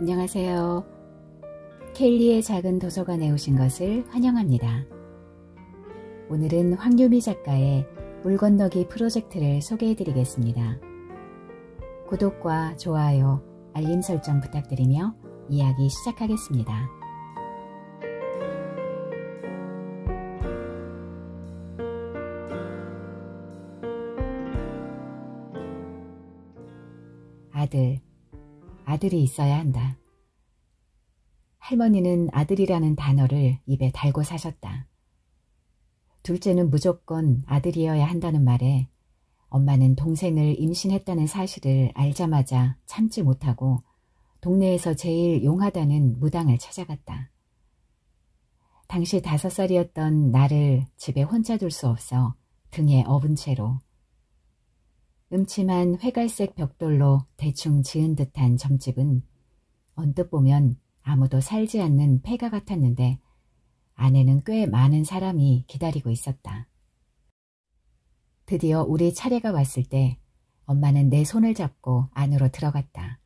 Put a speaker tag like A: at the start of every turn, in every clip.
A: 안녕하세요. 켈리의 작은 도서관에 오신 것을 환영합니다. 오늘은 황유미 작가의 물 건너기 프로젝트를 소개해드리겠습니다. 구독과 좋아요, 알림 설정 부탁드리며 이야기 시작하겠습니다. 아들이 있어야 한다. 할머니는 아들이라는 단어를 입에 달고 사셨다. 둘째는 무조건 아들이어야 한다는 말에 엄마는 동생을 임신했다는 사실을 알자마자 참지 못하고 동네에서 제일 용하다는 무당을 찾아갔다. 당시 5살이었던 나를 집에 혼자 둘 수 없어 등에 업은 채로 음침한 회갈색 벽돌로 대충 지은 듯한 점집은 언뜻 보면 아무도 살지 않는 폐가 같았는데 안에는 꽤 많은 사람이 기다리고 있었다. 드디어 우리 차례가 왔을 때 엄마는 내 손을 잡고 안으로 들어갔다.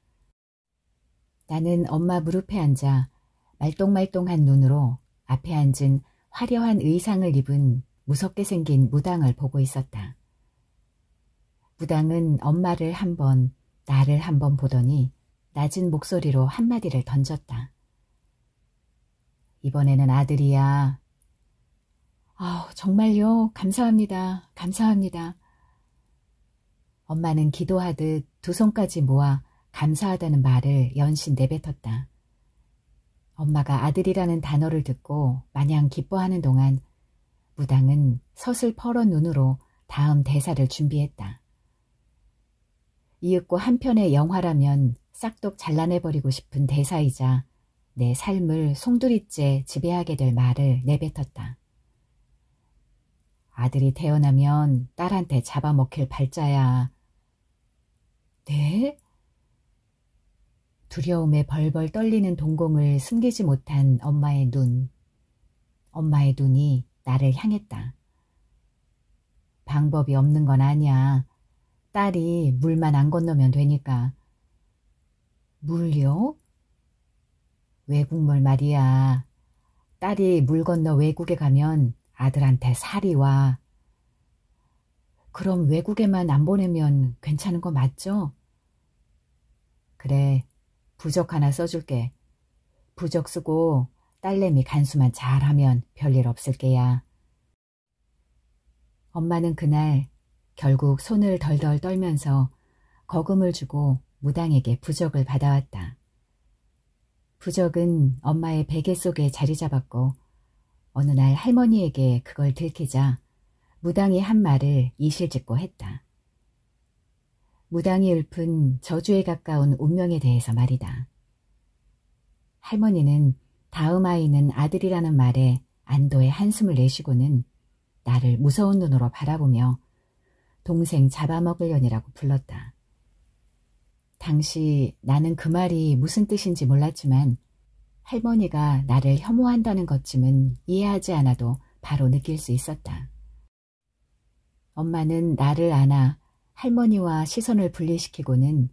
A: 나는 엄마 무릎에 앉아 말똥말똥한 눈으로 앞에 앉은 화려한 의상을 입은 무섭게 생긴 무당을 보고 있었다. 무당은 엄마를 한 번, 나를 한 번 보더니 낮은 목소리로 한마디를 던졌다. 이번에는 아들이야. 정말요? 감사합니다. 감사합니다. 엄마는 기도하듯 두 손까지 모아 감사하다는 말을 연신 내뱉었다. 엄마가 아들이라는 단어를 듣고 마냥 기뻐하는 동안 무당은 서슬퍼런 눈으로 다음 대사를 준비했다. 이윽고 한 편의 영화라면 싹둑 잘라내버리고 싶은 대사이자 내 삶을 송두리째 지배하게 될 말을 내뱉었다. 아들이 태어나면 딸한테 잡아먹힐 발자야. 네? 두려움에 벌벌 떨리는 동공을 숨기지 못한 엄마의 눈. 엄마의 눈이 나를 향했다. 방법이 없는 건 아니야. 딸이 물만 안 건너면 되니까. 물요? 외국물 말이야. 딸이 물 건너 외국에 가면 아들한테 살이 와. 그럼 외국에만 안 보내면 괜찮은 거 맞죠? 그래, 부적 하나 써줄게. 부적 쓰고 딸내미 간수만 잘하면 별일 없을 게야. 엄마는 그날 결국 손을 덜덜 떨면서 거금을 주고 무당에게 부적을 받아왔다. 부적은 엄마의 베개 속에 자리 잡았고 어느 날 할머니에게 그걸 들키자 무당이 한 말을 이실직고 했다. 무당이 읊은 저주에 가까운 운명에 대해서 말이다. 할머니는 다음 아이는 아들이라는 말에 안도의 한숨을 내쉬고는 나를 무서운 눈으로 바라보며 동생 잡아먹으려니라고 불렀다. 당시 나는 그 말이 무슨 뜻인지 몰랐지만 할머니가 나를 혐오한다는 것쯤은 이해하지 않아도 바로 느낄 수 있었다. 엄마는 나를 안아 할머니와 시선을 분리시키고는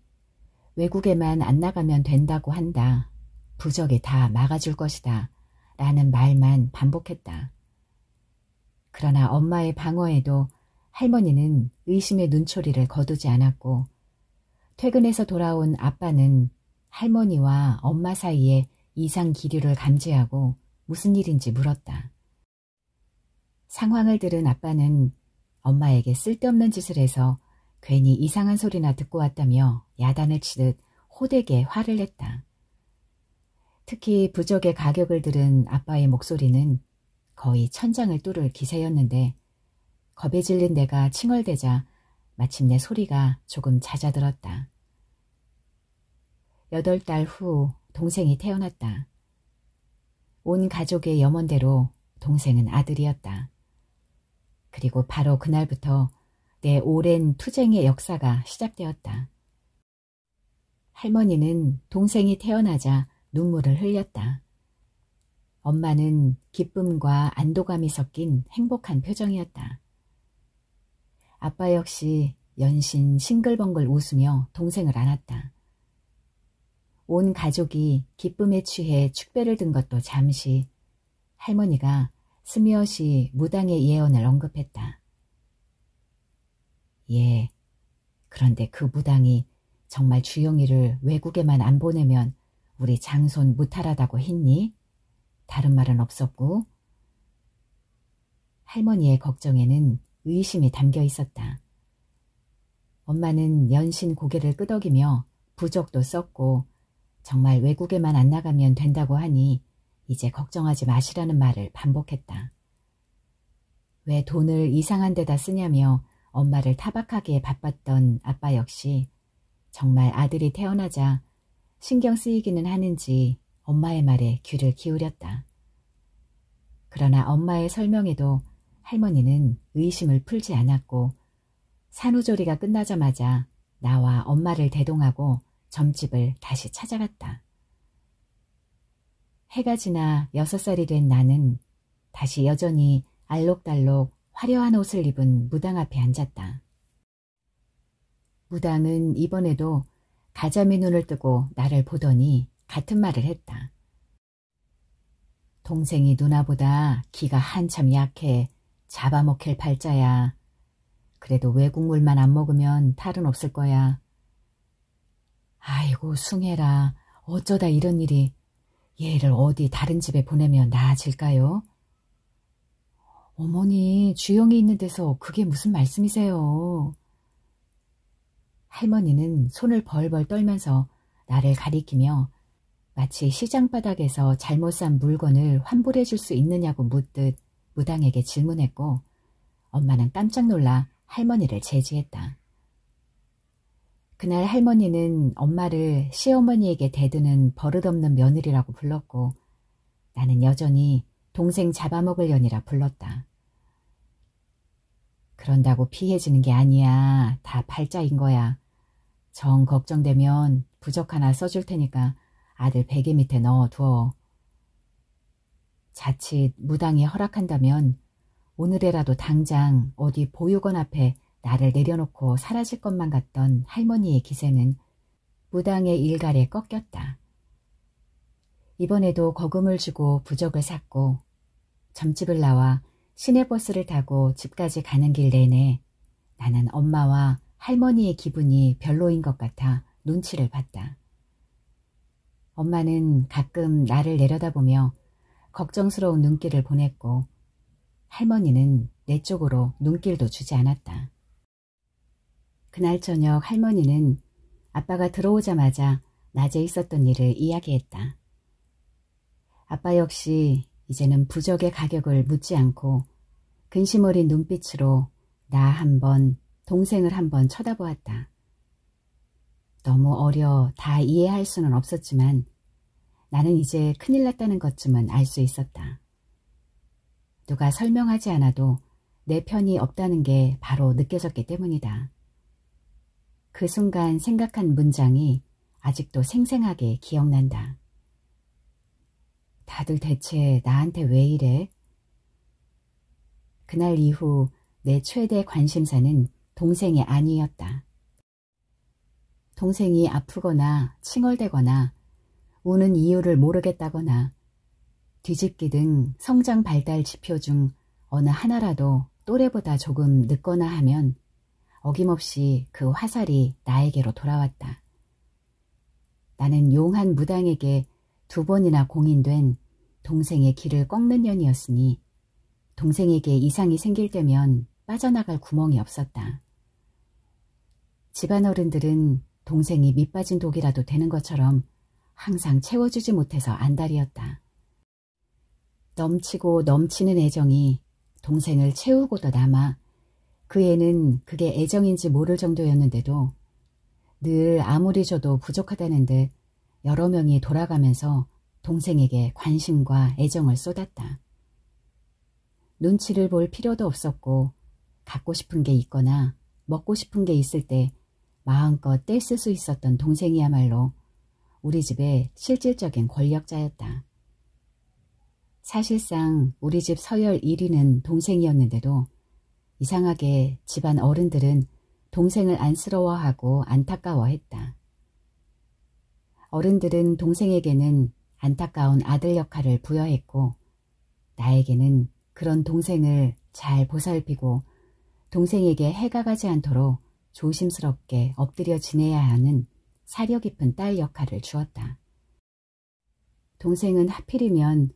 A: 외국에만 안 나가면 된다고 한다. 부적이 다 막아줄 것이다. 라는 말만 반복했다. 그러나 엄마의 방어에도 할머니는 의심의 눈초리를 거두지 않았고 퇴근해서 돌아온 아빠는 할머니와 엄마 사이에 이상 기류를 감지하고 무슨 일인지 물었다. 상황을 들은 아빠는 엄마에게 쓸데없는 짓을 해서 괜히 이상한 소리나 듣고 왔다며 야단을 치듯 호되게 화를 냈다. 특히 부적의 가격을 들은 아빠의 목소리는 거의 천장을 뚫을 기세였는데 겁에 질린 내가 칭얼대자 마침내 소리가 조금 잦아들었다. 8달 후 동생이 태어났다. 온 가족의 염원대로 동생은 아들이었다. 그리고 바로 그날부터 내 오랜 투쟁의 역사가 시작되었다. 할머니는 동생이 태어나자 눈물을 흘렸다. 엄마는 기쁨과 안도감이 섞인 행복한 표정이었다. 아빠 역시 연신 싱글벙글 웃으며 동생을 안았다. 온 가족이 기쁨에 취해 축배를 든 것도 잠시 할머니가 스며시 무당의 예언을 언급했다. 예, 그런데 그 무당이 정말 주영이를 외국에만 안 보내면 우리 장손 무탈하다고 했니? 다른 말은 없었고. 할머니의 걱정에는 의심이 담겨 있었다. 엄마는 연신 고개를 끄덕이며 부적도 썼고 정말 외국에만 안 나가면 된다고 하니 이제 걱정하지 마시라는 말을 반복했다. 왜 돈을 이상한 데다 쓰냐며 엄마를 타박하기에 바빴던 아빠 역시 정말 아들이 태어나자 신경 쓰이기는 하는지 엄마의 말에 귀를 기울였다. 그러나 엄마의 설명에도 할머니는 의심을 풀지 않았고 산후조리가 끝나자마자 나와 엄마를 대동하고 점집을 다시 찾아갔다. 해가 지나 6살이 된 나는 다시 여전히 알록달록 화려한 옷을 입은 무당 앞에 앉았다. 무당은 이번에도 가자미 눈을 뜨고 나를 보더니 같은 말을 했다. 동생이 누나보다 기가 한참 약해 잡아먹힐 팔자야. 그래도 외국물만 안 먹으면 탈은 없을 거야. 아이고 숭해라. 어쩌다 이런 일이. 얘를 어디 다른 집에 보내면 나아질까요? 어머니, 주영이 있는 데서 그게 무슨 말씀이세요? 할머니는 손을 벌벌 떨면서 나를 가리키며 마치 시장 바닥에서 잘못 산 물건을 환불해 줄 수 있느냐고 묻듯 무당에게 질문했고 엄마는 깜짝 놀라 할머니를 제지했다. 그날 할머니는 엄마를 시어머니에게 대드는 버릇없는 며느리라고 불렀고 나는 여전히 동생 잡아먹을 년이라 불렀다. 그런다고 피해지는 게 아니야. 다 팔자인 거야. 정 걱정되면 부적 하나 써줄 테니까 아들 베개 밑에 넣어두어. 자칫 무당이 허락한다면 오늘이라도 당장 어디 보육원 앞에 나를 내려놓고 사라질 것만 같던 할머니의 기세는 무당의 일갈에 꺾였다. 이번에도 거금을 주고 부적을 샀고 점집을 나와 시내버스를 타고 집까지 가는 길 내내 나는 엄마와 할머니의 기분이 별로인 것 같아 눈치를 봤다. 엄마는 가끔 나를 내려다보며 걱정스러운 눈길을 보냈고 할머니는 내 쪽으로 눈길도 주지 않았다. 그날 저녁 할머니는 아빠가 들어오자마자 낮에 있었던 일을 이야기했다. 아빠 역시 이제는 부적의 가격을 묻지 않고 근심 어린 눈빛으로 나 한 번, 동생을 한 번 쳐다보았다. 너무 어려 다 이해할 수는 없었지만 나는 이제 큰일 났다는 것쯤은 알 수 있었다. 누가 설명하지 않아도 내 편이 없다는 게 바로 느껴졌기 때문이다. 그 순간 생각한 문장이 아직도 생생하게 기억난다. 다들 대체 나한테 왜 이래? 그날 이후 내 최대 관심사는 동생이 아니었다. 동생이 아프거나 칭얼대거나 우는 이유를 모르겠다거나 뒤집기 등 성장 발달 지표 중 어느 하나라도 또래보다 조금 늦거나 하면 어김없이 그 화살이 나에게로 돌아왔다. 나는 용한 무당에게 2번이나 공인된 동생의 길을 꺾는 년이었으니 동생에게 이상이 생길 때면 빠져나갈 구멍이 없었다. 집안 어른들은 동생이 밑빠진 독이라도 되는 것처럼 항상 채워주지 못해서 안달이었다. 넘치고 넘치는 애정이 동생을 채우고도 남아 그 애는 그게 애정인지 모를 정도였는데도 늘 아무리 줘도 부족하다는 듯 여러 명이 돌아가면서 동생에게 관심과 애정을 쏟았다. 눈치를 볼 필요도 없었고 갖고 싶은 게 있거나 먹고 싶은 게 있을 때 마음껏 떼쓸 수 있었던 동생이야말로 우리 집의 실질적인 권력자였다. 사실상 우리 집 서열 1위는 동생이었는데도 이상하게 집안 어른들은 동생을 안쓰러워하고 안타까워했다. 어른들은 동생에게는 안타까운 아들 역할을 부여했고 나에게는 그런 동생을 잘 보살피고 동생에게 해가 가지 않도록 조심스럽게 엎드려 지내야 하는 사려 깊은 딸 역할을 주었다. 동생은 하필이면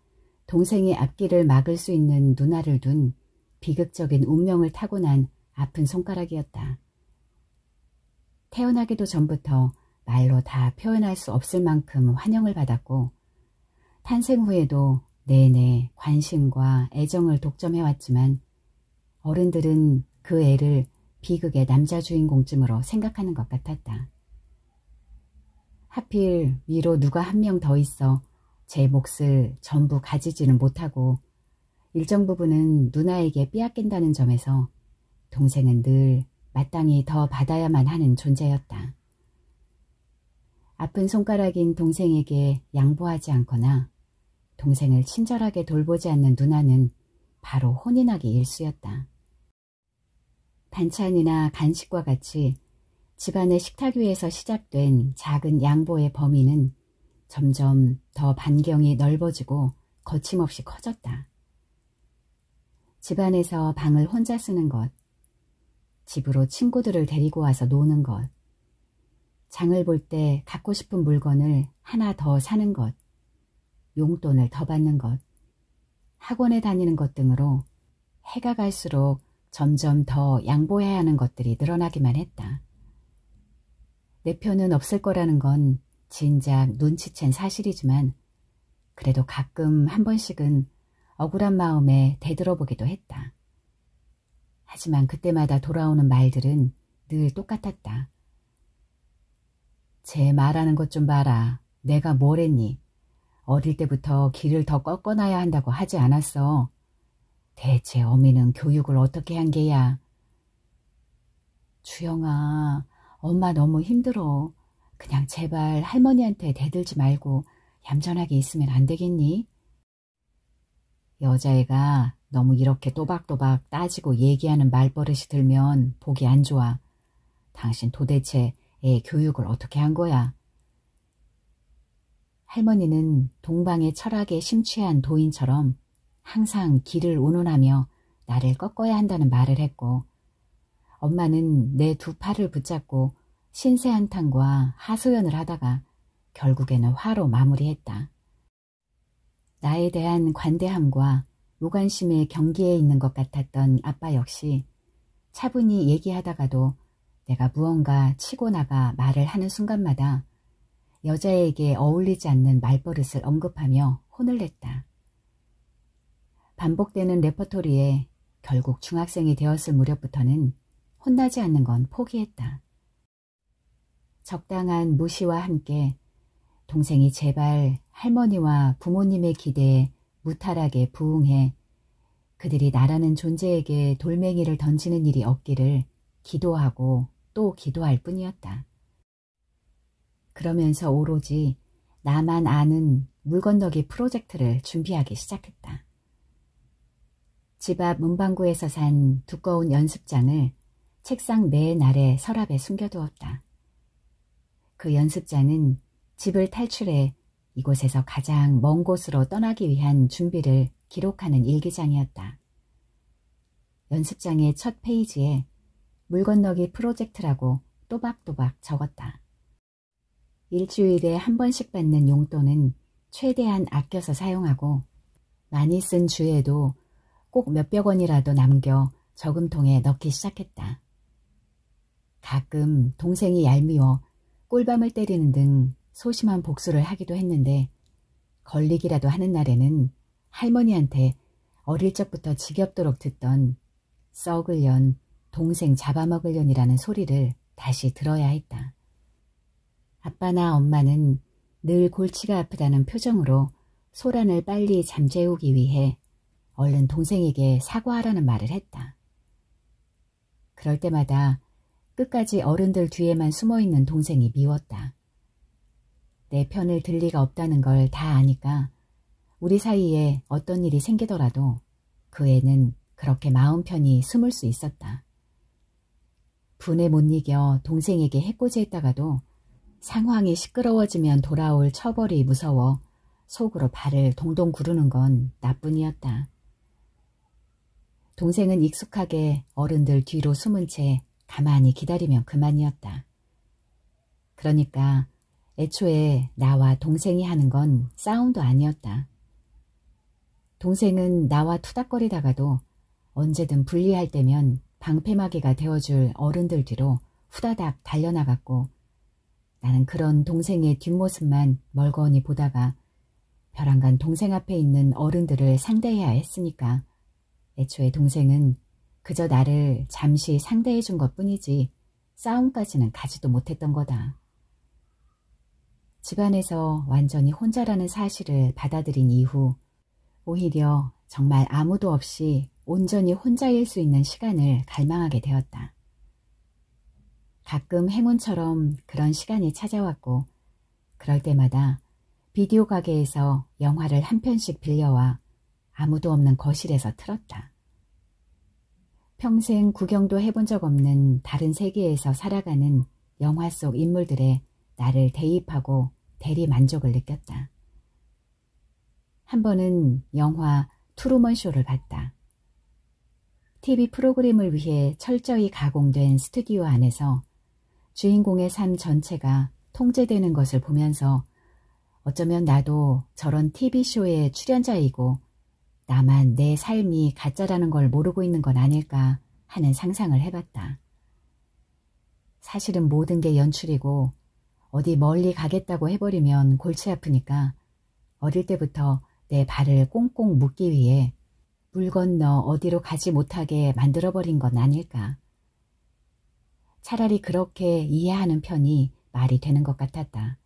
A: 동생의 앞길을 막을 수 있는 누나를 둔 비극적인 운명을 타고난 아픈 손가락이었다. 태어나기도 전부터 말로 다 표현할 수 없을 만큼 환영을 받았고 탄생 후에도 내내 관심과 애정을 독점해왔지만 어른들은 그 애를 비극의 남자 주인공쯤으로 생각하는 것 같았다. 하필 위로 누가 한 명 더 있어 제 몫을 전부 가지지는 못하고 일정 부분은 누나에게 빼앗긴다는 점에서 동생은 늘 마땅히 더 받아야만 하는 존재였다. 아픈 손가락인 동생에게 양보하지 않거나 동생을 친절하게 돌보지 않는 누나는 바로 혼인하기 일쑤였다. 반찬이나 간식과 같이 집안의 식탁 위에서 시작된 작은 양보의 범위는 점점 더 반경이 넓어지고 거침없이 커졌다. 집안에서 방을 혼자 쓰는 것, 집으로 친구들을 데리고 와서 노는 것, 장을 볼 때 갖고 싶은 물건을 하나 더 사는 것, 용돈을 더 받는 것, 학원에 다니는 것 등으로 해가 갈수록 점점 더 양보해야 하는 것들이 늘어나기만 했다. 내 편은 없을 거라는 건 진작 눈치챈 사실이지만 그래도 가끔 한 번씩은 억울한 마음에 되돌아보기도 했다. 하지만 그때마다 돌아오는 말들은 늘 똑같았다. 쟤 말하는 것 좀 봐라. 내가 뭘 했니? 어릴 때부터 길을 더 꺾어놔야 한다고 하지 않았어. 대체 어미는 교육을 어떻게 한 게야? 주영아, 엄마 너무 힘들어. 그냥 제발 할머니한테 대들지 말고 얌전하게 있으면 안 되겠니? 여자애가 너무 이렇게 또박또박 따지고 얘기하는 말버릇이 들면 보기 안 좋아. 당신 도대체 애 교육을 어떻게 한 거야? 할머니는 동방의 철학에 심취한 도인처럼 항상 길을 운운하며 나를 꺾어야 한다는 말을 했고 엄마는 내 두 팔을 붙잡고 신세한탄과 하소연을 하다가 결국에는 화로 마무리했다. 나에 대한 관대함과 무관심에 경계에 있는 것 같았던 아빠 역시 차분히 얘기하다가도 내가 무언가 치고 나가 말을 하는 순간마다 여자에게 어울리지 않는 말버릇을 언급하며 혼을 냈다. 반복되는 레퍼토리에 결국 중학생이 되었을 무렵부터는 혼나지 않는 건 포기했다. 적당한 무시와 함께 동생이 제발 할머니와 부모님의 기대에 무탈하게 부응해 그들이 나라는 존재에게 돌멩이를 던지는 일이 없기를 기도하고 또 기도할 뿐이었다. 그러면서 오로지 나만 아는 물 건너기 프로젝트를 준비하기 시작했다. 집 앞 문방구에서 산 두꺼운 연습장을 책상 맨 아래 서랍에 숨겨두었다. 그 연습장은 집을 탈출해 이곳에서 가장 먼 곳으로 떠나기 위한 준비를 기록하는 일기장이었다. 연습장의 첫 페이지에 물 건너기 프로젝트라고 또박또박 적었다. 일주일에 한 번씩 받는 용돈은 최대한 아껴서 사용하고 많이 쓴 주에도 꼭 몇백 원이라도 남겨 저금통에 넣기 시작했다. 가끔 동생이 얄미워 꿀밤을 때리는 등 소심한 복수를 하기도 했는데 걸리기라도 하는 날에는 할머니한테 어릴 적부터 지겹도록 듣던 썩을년, 동생 잡아먹을년이라는 소리를 다시 들어야 했다. 아빠나 엄마는 늘 골치가 아프다는 표정으로 소란을 빨리 잠재우기 위해 얼른 동생에게 사과하라는 말을 했다. 그럴 때마다 끝까지 어른들 뒤에만 숨어있는 동생이 미웠다. 내 편을 들 리가 없다는 걸 다 아니까 우리 사이에 어떤 일이 생기더라도 그 애는 그렇게 마음 편히 숨을 수 있었다. 분에 못 이겨 동생에게 해코지했다가도 상황이 시끄러워지면 돌아올 처벌이 무서워 속으로 발을 동동 구르는 건 나뿐이었다. 동생은 익숙하게 어른들 뒤로 숨은 채 가만히 기다리면 그만이었다. 그러니까 애초에 나와 동생이 하는 건 싸움도 아니었다. 동생은 나와 투닥거리다가도 언제든 불리할 때면 방패막이가 되어줄 어른들 뒤로 후다닥 달려나갔고, 나는 그런 동생의 뒷모습만 멀거니 보다가 벼랑간 동생 앞에 있는 어른들을 상대해야 했으니까 애초에 동생은 그저 나를 잠시 상대해 준 것뿐이지 싸움까지는 가지도 못했던 거다. 집안에서 완전히 혼자라는 사실을 받아들인 이후 오히려 정말 아무도 없이 온전히 혼자일 수 있는 시간을 갈망하게 되었다. 가끔 행운처럼 그런 시간이 찾아왔고, 그럴 때마다 비디오 가게에서 영화를 한 편씩 빌려와 아무도 없는 거실에서 틀었다. 평생 구경도 해본 적 없는 다른 세계에서 살아가는 영화 속 인물들에 나를 대입하고 대리 만족을 느꼈다. 한 번은 영화 트루먼 쇼를 봤다. TV 프로그램을 위해 철저히 가공된 스튜디오 안에서 주인공의 삶 전체가 통제되는 것을 보면서 어쩌면 나도 저런 TV쇼의 출연자이고 나만 내 삶이 가짜라는 걸 모르고 있는 건 아닐까 하는 상상을 해봤다. 사실은 모든 게 연출이고 어디 멀리 가겠다고 해버리면 골치 아프니까 어릴 때부터 내 발을 꽁꽁 묶기 위해 물 건너 어디로 가지 못하게 만들어버린 건 아닐까. 차라리 그렇게 이해하는 편이 말이 되는 것 같았다.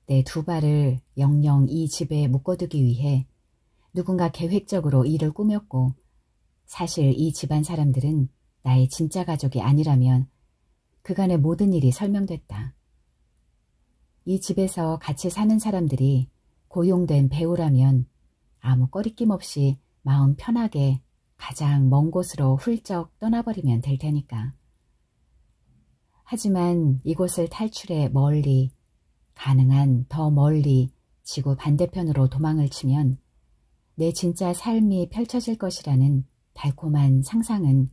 A: 내 두 발을 영영 이 집에 묶어두기 위해 누군가 계획적으로 일을 꾸몄고, 사실 이 집안 사람들은 나의 진짜 가족이 아니라면 그간의 모든 일이 설명됐다. 이 집에서 같이 사는 사람들이 고용된 배우라면 아무 꺼리낌 없이 마음 편하게 가장 먼 곳으로 훌쩍 떠나버리면 될 테니까. 하지만 이곳을 탈출해 멀리, 가능한 더 멀리 지구 반대편으로 도망을 치면 내 진짜 삶이 펼쳐질 것이라는 달콤한 상상은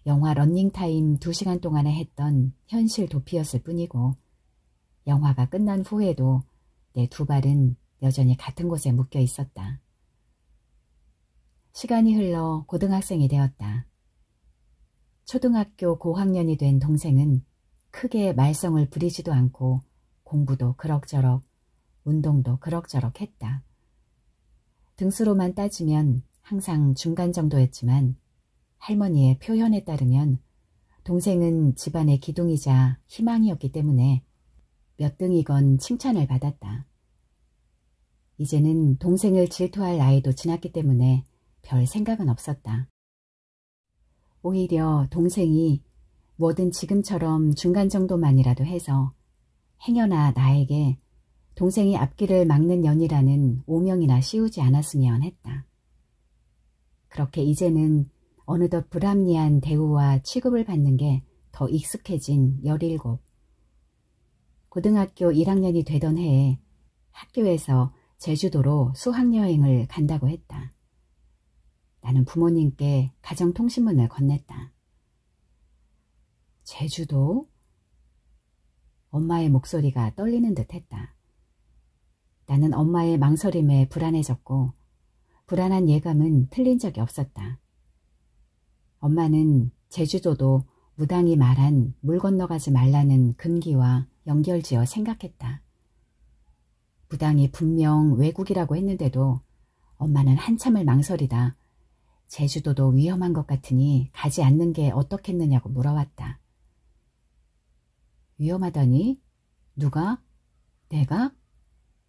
A: 영화 러닝타임 2시간 동안에 했던 현실 도피였을 뿐이고, 영화가 끝난 후에도 내 두 발은 여전히 같은 곳에 묶여 있었다. 시간이 흘러 고등학생이 되었다. 초등학교 고학년이 된 동생은 크게 말썽을 부리지도 않고 공부도 그럭저럭, 운동도 그럭저럭 했다. 등수로만 따지면 항상 중간 정도였지만 할머니의 표현에 따르면 동생은 집안의 기둥이자 희망이었기 때문에 몇 등이건 칭찬을 받았다. 이제는 동생을 질투할 나이도 지났기 때문에 별 생각은 없었다. 오히려 동생이 뭐든 지금처럼 중간 정도만이라도 해서 행여나 나에게 동생이 앞길을 막는 년이라는 오명이나 씌우지 않았으면 했다. 그렇게 이제는 어느덧 불합리한 대우와 취급을 받는 게 더 익숙해진 17. 고등학교 1학년이 되던 해에 학교에서 제주도로 수학여행을 간다고 했다. 나는 부모님께 가정통신문을 건넸다. 제주도? 엄마의 목소리가 떨리는 듯 했다. 나는 엄마의 망설임에 불안해졌고 불안한 예감은 틀린 적이 없었다. 엄마는 제주도도 무당이 말한 물 건너가지 말라는 금기와 연결지어 생각했다. 무당이 분명 외국이라고 했는데도 엄마는 한참을 망설이다 제주도도 위험한 것 같으니 가지 않는 게 어떻겠느냐고 물어왔다. 위험하다니? 누가? 내가?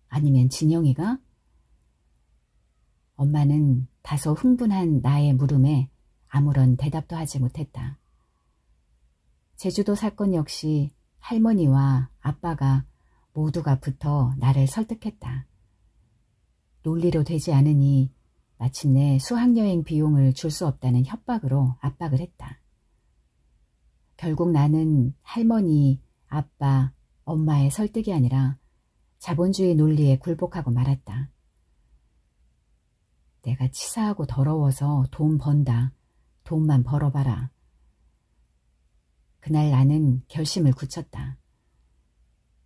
A: 아니면 진영이가? 엄마는 다소 흥분한 나의 물음에 아무런 대답도 하지 못했다. 제주도 사건 역시 할머니와 아빠가 모두가 붙어 나를 설득했다. 논리로 되지 않으니 마침내 수학여행 비용을 줄 수 없다는 협박으로 압박을 했다. 결국 나는 할머니, 아빠, 엄마의 설득이 아니라 자본주의 논리에 굴복하고 말았다. 내가 치사하고 더러워서 돈 번다. 돈만 벌어봐라. 그날 나는 결심을 굳혔다.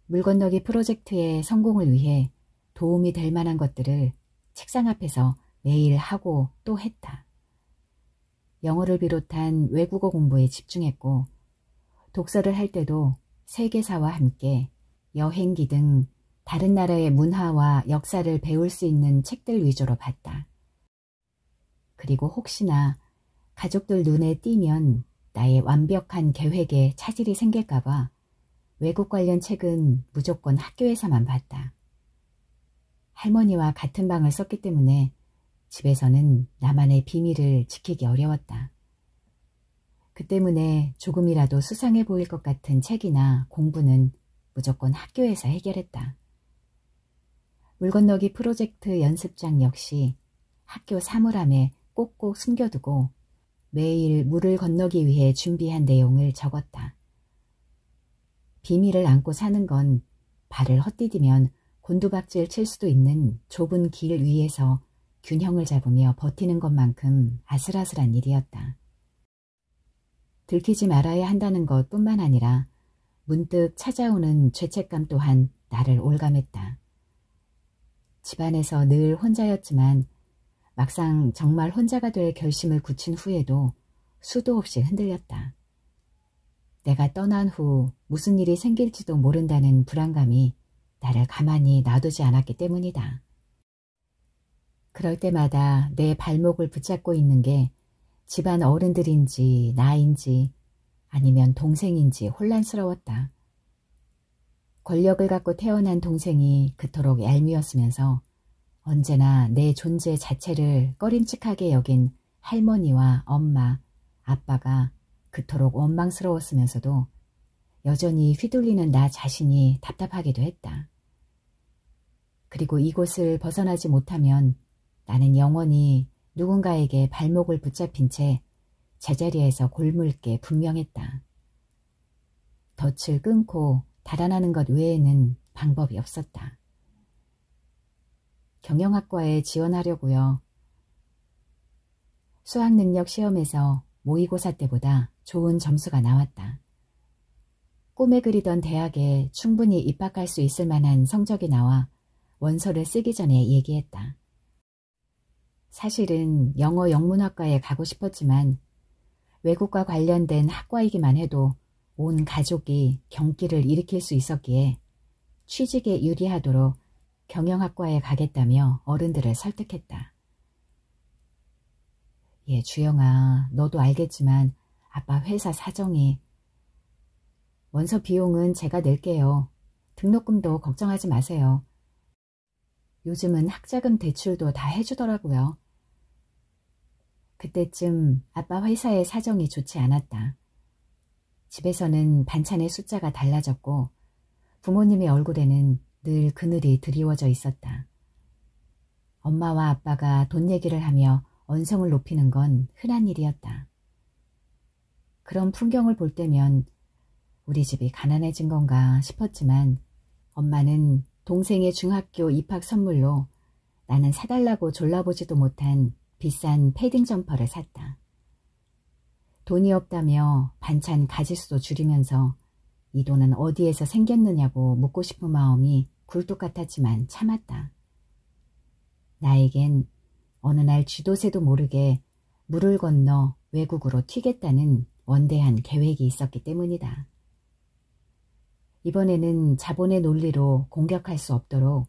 A: 물 건너기 프로젝트의 성공을 위해 도움이 될 만한 것들을 책상 앞에서 매일 하고 또 했다. 영어를 비롯한 외국어 공부에 집중했고 독서를 할 때도 세계사와 함께 여행기 등 다른 나라의 문화와 역사를 배울 수 있는 책들 위주로 봤다. 그리고 혹시나 가족들 눈에 띄면 나의 완벽한 계획에 차질이 생길까봐 외국 관련 책은 무조건 학교에서만 봤다. 할머니와 같은 방을 썼기 때문에 집에서는 나만의 비밀을 지키기 어려웠다. 그 때문에 조금이라도 수상해 보일 것 같은 책이나 공부는 무조건 학교에서 해결했다. 물 건너기 프로젝트 연습장 역시 학교 사물함에 꼭꼭 숨겨두고 매일 물을 건너기 위해 준비한 내용을 적었다. 비밀을 안고 사는 건 발을 헛디디면 곤두박질 칠 수도 있는 좁은 길 위에서 균형을 잡으며 버티는 것만큼 아슬아슬한 일이었다. 들키지 말아야 한다는 것뿐만 아니라 문득 찾아오는 죄책감 또한 나를 올감했다. 집안에서 늘 혼자였지만 막상 정말 혼자가 될 결심을 굳힌 후에도 수도 없이 흔들렸다. 내가 떠난 후 무슨 일이 생길지도 모른다는 불안감이 나를 가만히 놔두지 않았기 때문이다. 그럴 때마다 내 발목을 붙잡고 있는 게 집안 어른들인지 나인지 아니면 동생인지 혼란스러웠다. 권력을 갖고 태어난 동생이 그토록 얄미웠으면서 언제나 내 존재 자체를 꺼림칙하게 여긴 할머니와 엄마, 아빠가 그토록 원망스러웠으면서도 여전히 휘둘리는 나 자신이 답답하기도 했다. 그리고 이곳을 벗어나지 못하면 나는 영원히 누군가에게 발목을 붙잡힌 채 제자리에서 골물 게 분명했다. 덫을 끊고 달아나는 것 외에는 방법이 없었다. 경영학과에 지원하려고요. 수학능력 시험에서 모의고사 때보다 좋은 점수가 나왔다. 꿈에 그리던 대학에 충분히 입학할 수 있을 만한 성적이 나와 원서를 쓰기 전에 얘기했다. 사실은 영어 영문학과에 가고 싶었지만 외국과 관련된 학과이기만 해도 온 가족이 경기를 일으킬 수 있었기에 취직에 유리하도록 경영학과에 가겠다며 어른들을 설득했다. 예, 주영아, 너도 알겠지만 아빠 회사 사정이. 원서 비용은 제가 낼게요. 등록금도 걱정하지 마세요. 요즘은 학자금 대출도 다 해주더라고요. 그때쯤 아빠 회사의 사정이 좋지 않았다. 집에서는 반찬의 숫자가 달라졌고 부모님의 얼굴에는 늘 그늘이 드리워져 있었다. 엄마와 아빠가 돈 얘기를 하며 언성을 높이는 건 흔한 일이었다. 그런 풍경을 볼 때면 우리 집이 가난해진 건가 싶었지만 엄마는 동생의 중학교 입학 선물로 나는 사달라고 졸라보지도 못한 비싼 패딩 점퍼를 샀다. 돈이 없다며 반찬 가짓수도 줄이면서 이 돈은 어디에서 생겼느냐고 묻고 싶은 마음이 굴뚝 같았지만 참았다. 나에겐 어느 날 쥐도새도 모르게 물을 건너 외국으로 튀겠다는 원대한 계획이 있었기 때문이다. 이번에는 자본의 논리로 공격할 수 없도록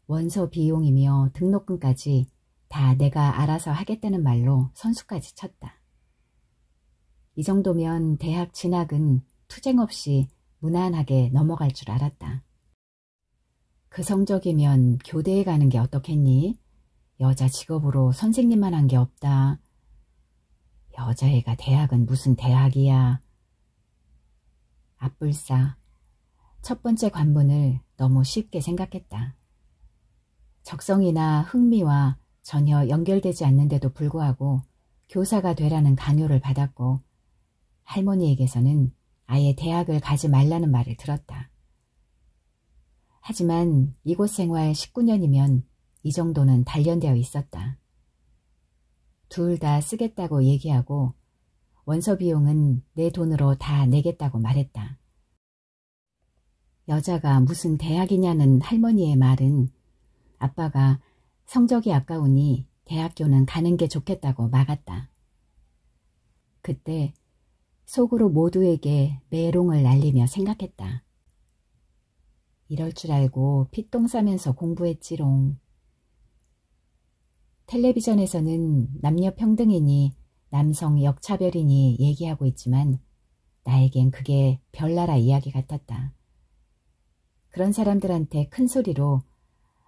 A: 원서 비용이며 등록금까지 다 내가 알아서 하겠다는 말로 선수까지 쳤다. 이 정도면 대학 진학은 투쟁 없이 무난하게 넘어갈 줄 알았다. 그 성적이면 교대에 가는 게 어떻겠니? 여자 직업으로 선생님만 한 게 없다. 여자애가 대학은 무슨 대학이야. 앞불사. 첫 번째 관문을 너무 쉽게 생각했다. 적성이나 흥미와 전혀 연결되지 않는데도 불구하고 교사가 되라는 강요를 받았고 할머니에게서는 아예 대학을 가지 말라는 말을 들었다. 하지만 이곳 생활 19년이면 이 정도는 단련되어 있었다. 둘 다 쓰겠다고 얘기하고 원서 비용은 내 돈으로 다 내겠다고 말했다. 여자가 무슨 대학이냐는 할머니의 말은 아빠가 성적이 아까우니 대학교는 가는 게 좋겠다고 막았다. 그때 속으로 모두에게 메롱을 날리며 생각했다. 이럴 줄 알고 핏똥 싸면서 공부했지롱. 텔레비전에서는 남녀 평등이니 남성 역차별이니 얘기하고 있지만 나에겐 그게 별나라 이야기 같았다. 그런 사람들한테 큰 소리로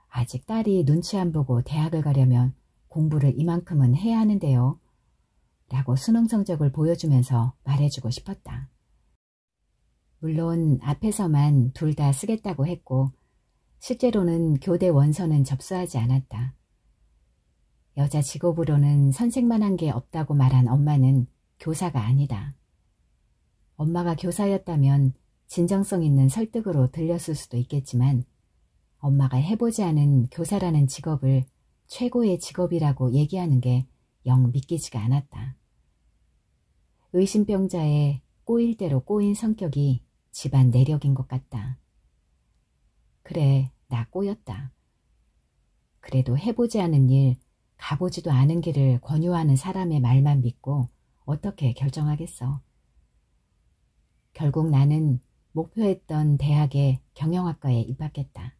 A: 아직 딸이 눈치 안 보고 대학을 가려면 공부를 이만큼은 해야 하는데요. 라고 수능 성적을 보여주면서 말해주고 싶었다. 물론 앞에서만 둘 다 쓰겠다고 했고 실제로는 교대 원서는 접수하지 않았다. 여자 직업으로는 선생만 한 게 없다고 말한 엄마는 교사가 아니다. 엄마가 교사였다면 진정성 있는 설득으로 들렸을 수도 있겠지만 엄마가 해보지 않은 교사라는 직업을 최고의 직업이라고 얘기하는 게 영 믿기지가 않았다. 의심병자의 꼬일 대로 꼬인 성격이 집안 내력인 것 같다. 그래, 나 꼬였다. 그래도 해보지 않은 일, 가보지도 않은 길을 권유하는 사람의 말만 믿고 어떻게 결정하겠어. 결국 나는 목표했던 대학의 경영학과에 입학했다.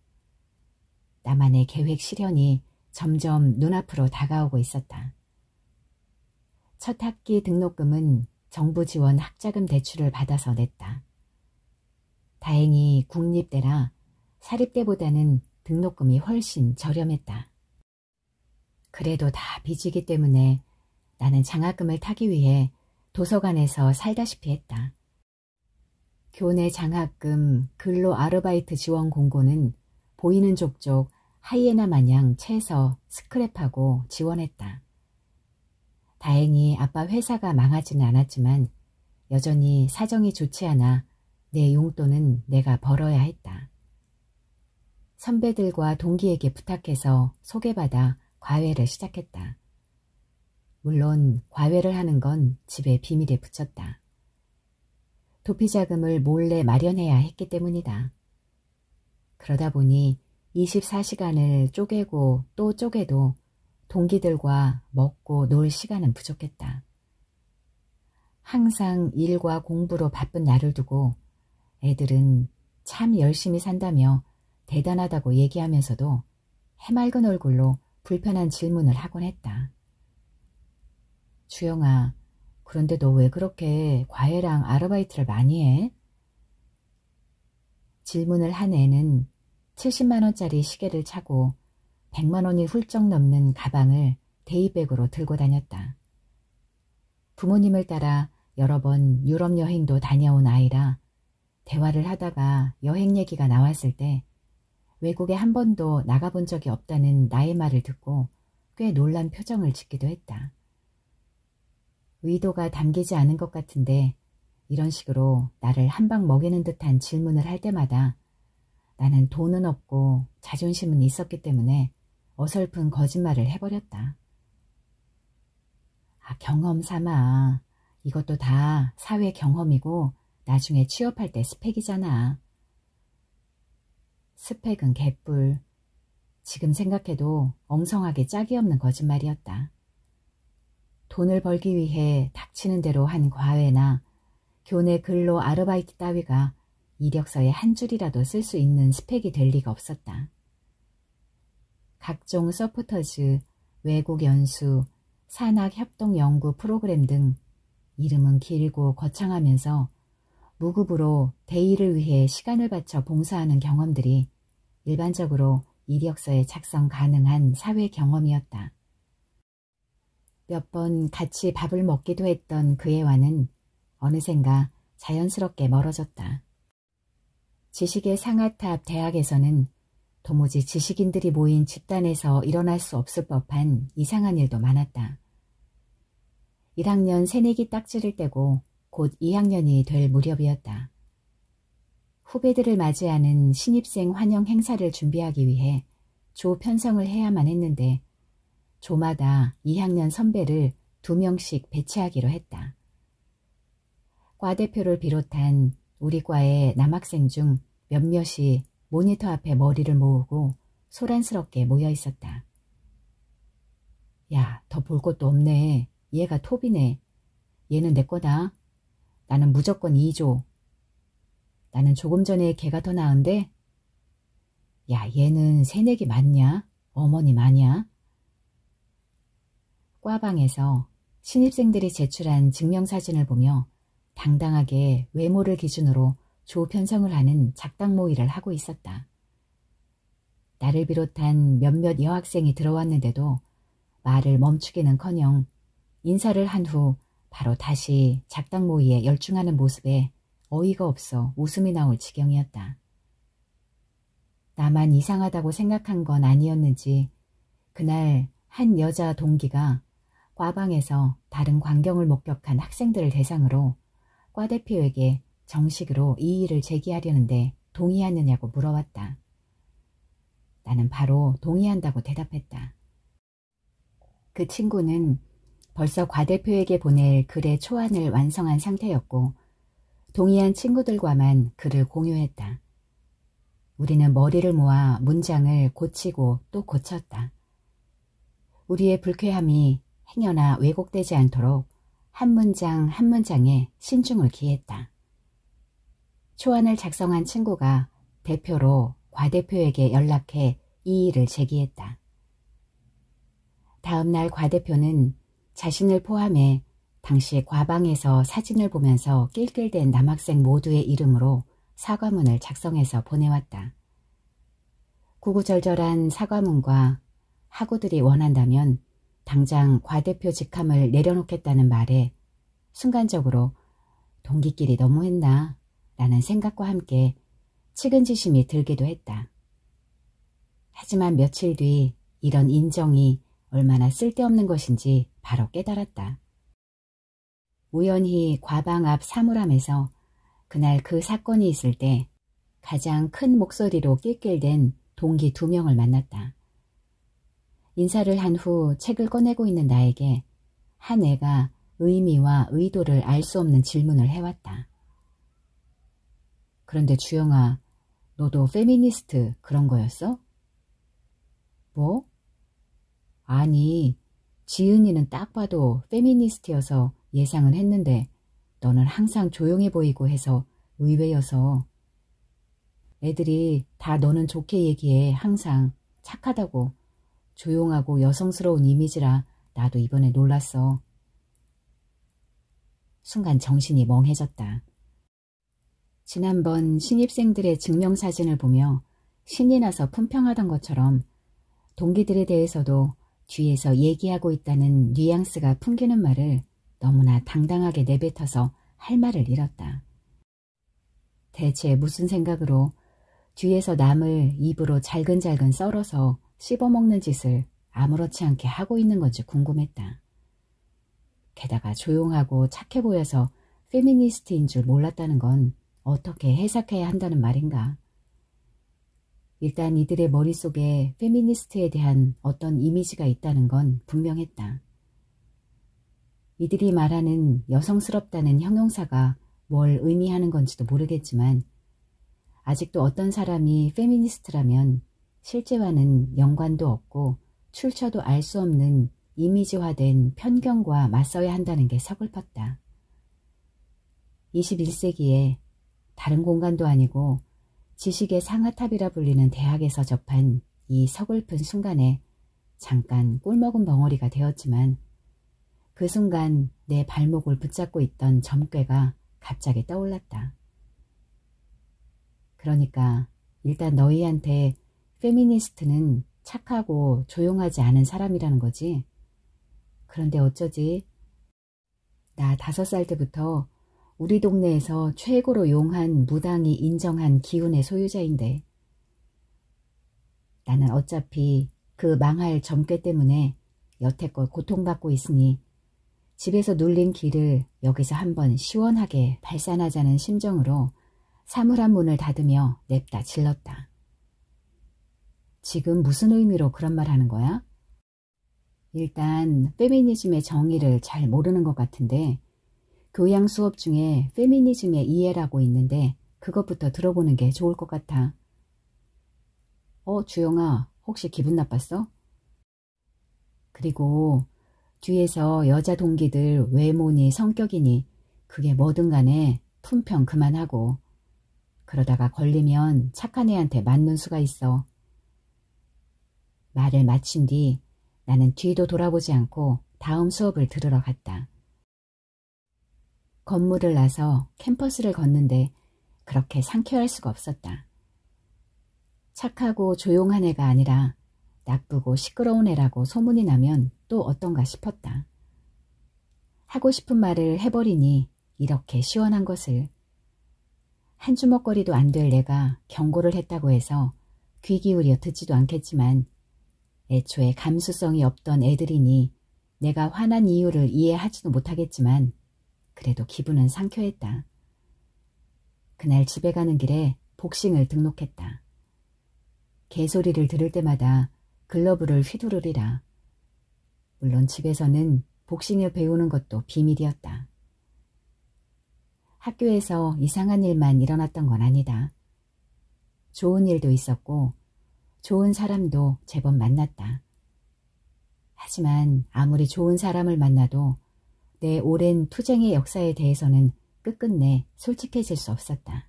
A: 나만의 계획 실현이 점점 눈앞으로 다가오고 있었다. 첫 학기 등록금은 정부 지원 학자금 대출을 받아서 냈다. 다행히 국립대라 사립대보다는 등록금이 훨씬 저렴했다. 그래도 다 빚이기 때문에 나는 장학금을 타기 위해 도서관에서 살다시피 했다. 교내 장학금, 근로 아르바이트 지원 공고는 보이는 족족 하이에나 마냥 채서 스크랩하고 지원했다. 다행히 아빠 회사가 망하지는 않았지만 여전히 사정이 좋지 않아 내 용돈은 내가 벌어야 했다. 선배들과 동기에게 부탁해서 소개받아 과외를 시작했다. 물론 과외를 하는 건 집에 비밀에 붙였다. 도피자금을 몰래 마련해야 했기 때문이다. 그러다 보니 24시간을 쪼개고 또 쪼개도 동기들과 먹고 놀 시간은 부족했다. 항상 일과 공부로 바쁜 나를 두고 애들은 참 열심히 산다며 대단하다고 얘기하면서도 해맑은 얼굴로 불편한 질문을 하곤 했다. 주영아, 그런데 너 왜 그렇게 과외랑 아르바이트를 많이 해? 질문을 한 애는 70만원짜리 시계를 차고 100만원이 훌쩍 넘는 가방을 데이백으로 들고 다녔다. 부모님을 따라 여러 번 유럽 여행도 다녀온 아이라 대화를 하다가 여행 얘기가 나왔을 때 외국에 한 번도 나가본 적이 없다는 나의 말을 듣고 꽤 놀란 표정을 짓기도 했다. 의도가 담기지 않은 것 같은데 이런 식으로 나를 한 방 먹이는 듯한 질문을 할 때마다 나는 돈은 없고 자존심은 있었기 때문에 어설픈 거짓말을 해버렸다. 경험 삼아. 이것도 다 사회 경험이고 나중에 취업할 때 스펙이잖아. 스펙은 개뿔. 지금 생각해도 엉성하게 짝이 없는 거짓말이었다. 돈을 벌기 위해 닥치는 대로 한 과외나 교내 근로 아르바이트 따위가 이력서에 한 줄이라도 쓸 수 있는 스펙이 될 리가 없었다. 각종 서포터즈, 외국 연수, 산학협동 연구 프로그램 등 이름은 길고 거창하면서 무급으로 대의를 위해 시간을 바쳐 봉사하는 경험들이 일반적으로 이력서에 작성 가능한 사회 경험이었다. 몇 번 같이 밥을 먹기도 했던 그 애와는 어느샌가 자연스럽게 멀어졌다. 지식의 상아탑 대학에서는 도무지 지식인들이 모인 집단에서 일어날 수 없을 법한 이상한 일도 많았다. 1학년 새내기 딱지를 떼고 곧 2학년이 될 무렵이었다. 후배들을 맞이하는 신입생 환영 행사를 준비하기 위해 조 편성을 해야만 했는데 조마다 2학년 선배를 2명씩 배치하기로 했다. 과 대표를 비롯한 우리 과의 남학생 중 몇몇이 모니터 앞에 머리를 모으고 소란스럽게 모여 있었다. 야, 더 볼 것도 없네. 얘가 톱이네. 얘는 내 거다. 나는 무조건 2조. 나는 조금 전에 걔가 더 나은데? 야, 얘는 새내기 맞냐? 어머니 아냐? 과방에서 신입생들이 제출한 증명사진을 보며 당당하게 외모를 기준으로 조 편성을 하는 작당 모의를 하고 있었다. 나를 비롯한 몇몇 여학생이 들어왔는데도 말을 멈추기는커녕 인사를 한 후 바로 다시 작당 모의에 열중하는 모습에 어이가 없어 웃음이 나올 지경이었다. 나만 이상하다고 생각한 건 아니었는지 그날 한 여자 동기가 과방에서 다른 광경을 목격한 학생들을 대상으로 과 대표에게 정식으로 이의를 제기하려는데 동의하느냐고 물어왔다. 나는 바로 동의한다고 대답했다. 그 친구는 벌써 과 대표에게 보낼 글의 초안을 완성한 상태였고 동의한 친구들과만 글을 공유했다. 우리는 머리를 모아 문장을 고치고 또 고쳤다. 우리의 불쾌함이 행여나 왜곡되지 않도록 한 문장 한 문장에 신중을 기했다. 초안을 작성한 친구가 대표로 과 대표에게 연락해 이의를 제기했다. 다음 날 과 대표는 자신을 포함해 당시 과방에서 사진을 보면서 낄낄댄 남학생 모두의 이름으로 사과문을 작성해서 보내왔다. 구구절절한 사과문과 학우들이 원한다면 당장 과 대표 직함을 내려놓겠다는 말에 순간적으로 동기끼리 너무했나 라는 생각과 함께 측은지심이 들기도 했다. 하지만 며칠 뒤 이런 인정이 얼마나 쓸데없는 것인지 바로 깨달았다. 우연히 과방 앞 사물함에서 그날 그 사건이 있을 때 가장 큰 목소리로 낄낄댄 동기 2명을 만났다. 인사를 한 후 책을 꺼내고 있는 나에게 한 애가 의미와 의도를 알 수 없는 질문을 해왔다. 그런데 주영아, 너도 페미니스트 그런 거였어? 뭐? 아니, 지은이는 딱 봐도 페미니스트여서 예상은 했는데 너는 항상 조용해 보이고 해서 의외여서. 애들이 다 너는 좋게 얘기해. 항상 착하다고. 조용하고 여성스러운 이미지라 나도 이번에 놀랐어. 순간 정신이 멍해졌다. 지난번 신입생들의 증명사진을 보며 신이 나서 품평하던 것처럼 동기들에 대해서도 뒤에서 얘기하고 있다는 뉘앙스가 풍기는 말을 너무나 당당하게 내뱉어서 할 말을 잃었다. 대체 무슨 생각으로 뒤에서 남을 입으로 잘근잘근 썰어서 씹어먹는 짓을 아무렇지 않게 하고 있는 건지 궁금했다. 게다가 조용하고 착해 보여서 페미니스트인 줄 몰랐다는 건 어떻게 해석해야 한다는 말인가. 일단 이들의 머릿속에 페미니스트에 대한 어떤 이미지가 있다는 건 분명했다. 이들이 말하는 여성스럽다는 형용사가 뭘 의미하는 건지도 모르겠지만 아직도 어떤 사람이 페미니스트라면 실제와는 연관도 없고 출처도 알 수 없는 이미지화된 편견과 맞서야 한다는 게 서글펐다. 21세기에 다른 공간도 아니고 지식의 상아탑이라 불리는 대학에서 접한 이 서글픈 순간에 잠깐 꿀먹은 벙어리가 되었지만 그 순간 내 발목을 붙잡고 있던 점괘가 갑자기 떠올랐다. 그러니까 일단 너희한테 페미니스트는 착하고 조용하지 않은 사람이라는 거지. 그런데 어쩌지? 나 5살 때부터 우리 동네에서 최고로 용한 무당이 인정한 기운의 소유자인데 나는 어차피 그 망할 점괘 때문에 여태껏 고통받고 있으니 집에서 눌린 기를 여기서 한번 시원하게 발산하자는 심정으로 사물한 문을 닫으며 냅다 질렀다. 지금 무슨 의미로 그런 말 하는 거야? 일단 페미니즘의 정의를 잘 모르는 것 같은데 교양 수업 중에 페미니즘의 이해라고 있는데 그것부터 들어보는 게 좋을 것 같아. 주영아, 혹시 기분 나빴어? 그리고 뒤에서 여자 동기들 외모니 성격이니 그게 뭐든 간에 품평 그만하고 그러다가 걸리면 착한 애한테 맞는 수가 있어. 말을 마친 뒤 나는 뒤도 돌아보지 않고 다음 수업을 들으러 갔다. 건물을 나서 캠퍼스를 걷는데 그렇게 상쾌할 수가 없었다. 착하고 조용한 애가 아니라 나쁘고 시끄러운 애라고 소문이 나면 또 어떤가 싶었다. 하고 싶은 말을 해버리니 이렇게 시원한 것을. 한 주먹거리도 안 될 내가 경고를 했다고 해서 귀 기울여 듣지도 않겠지만 애초에 감수성이 없던 애들이니 내가 화난 이유를 이해하지도 못하겠지만 그래도 기분은 상쾌했다. 그날 집에 가는 길에 복싱을 등록했다. 개소리를 들을 때마다 글러브를 휘두르리라. 물론 집에서는 복싱을 배우는 것도 비밀이었다. 학교에서 이상한 일만 일어났던 건 아니다. 좋은 일도 있었고 좋은 사람도 제법 만났다. 하지만 아무리 좋은 사람을 만나도 내 오랜 투쟁의 역사에 대해서는 끝끝내 솔직해질 수 없었다.